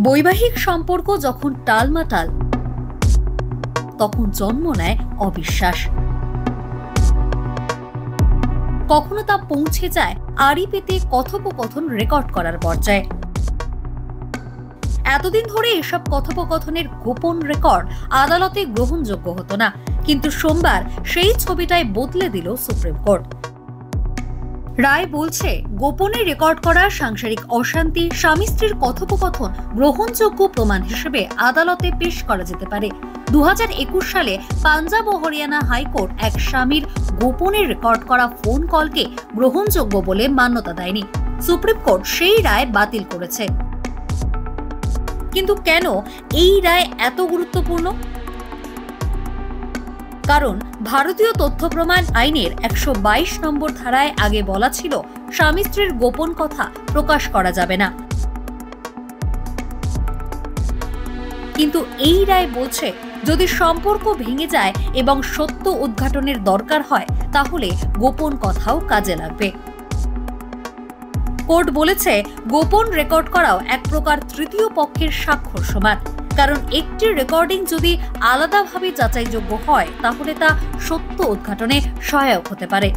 বৈবাহিক সম্পর্ক যখন টালমাটাল, তখন জন্ম নেয় অবিশ্বাস। কখনো তা পৌঁছে যায় আড়ি পেতে কথোপকথন রেকর্ড করার পর্যায়ে। এতদিন ধরে এসব কথোপকথনের গোপন রেকর্ড আদালতে গ্রহণযোগ্য হতো না, কিন্তু সোমবার সেই ছবিটাই বদলে দিল সুপ্রিম কোর্ট। রায় বলছে, গোপনে রেকর্ড করা সাংসারিক অশান্তি, স্বামী স্ত্রীর কথোপকথন গ্রহণযোগ্য প্রমাণ হিসেবে আদালতে পেশ করা যেতে পারে। 2021 সালে পাঞ্জাব ও হরিয়ানা হাইকোর্ট এক স্বামীর গোপনে রেকর্ড করা ফোন কলকে গ্রহণযোগ্য বলে মান্যতা দেয়নি। সুপ্রিম কোর্ট সেই রায় বাতিল করেছে। কিন্তু কেন এই রায় এত গুরুত্বপূর্ণ? কারণ ভারতীয় তথ্য প্রমাণ আইনের 122 নম্বর ধারায় আগে বলা ছিল, স্বামী স্ত্রীর গোপন কথা প্রকাশ করা যাবে না। কিন্তু এই রায় বলছে, যদি সম্পর্ক ভেঙে যায় এবং সত্য উদ্ঘাটনের দরকার হয়, তাহলে গোপন কথাও কাজে লাগবে। কোর্ট বলেছে, গোপন রেকর্ড করাও এক প্রকার তৃতীয় পক্ষের স্বাক্ষর সমান, কারণ একটি রেকর্ডিং যদি আলাদাভাবে যাচাইযোগ্য হয়, তাহলে তা সত্য উদ্ঘাটনে সহায়ক হতে পারে।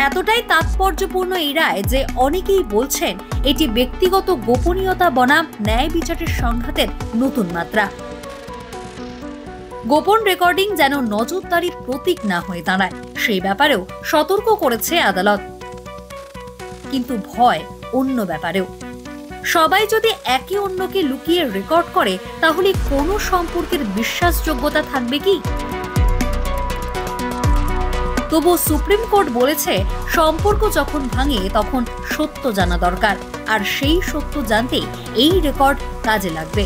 এতটাই তাৎপর্যপূর্ণ এই রায় যে অনেকেই বলছেন, এটি ব্যক্তিগত গোপনীয়তা বনাম ন্যায় বিচারের সংঘাতের নতুন মাত্রা। গোপন রেকর্ডিং যেন নজরদারির প্রতীক না হয়ে দাঁড়ায়, সেই ব্যাপারেও সতর্ক করেছে আদালত। কিন্তু ভয় অন্য ব্যাপারেও। সবাই যদি একে অন্যকে লুকিয়ে রেকর্ড করে, তাহলে কোনো সম্পর্কের বিশ্বাসযোগ্যতা থাকবে কি? তবু সুপ্রিম কোর্ট বলেছে, সম্পর্ক যখন ভাঙে তখন সত্য জানা দরকার, আর সেই সত্য জানতে এই রেকর্ড কাজে লাগবে।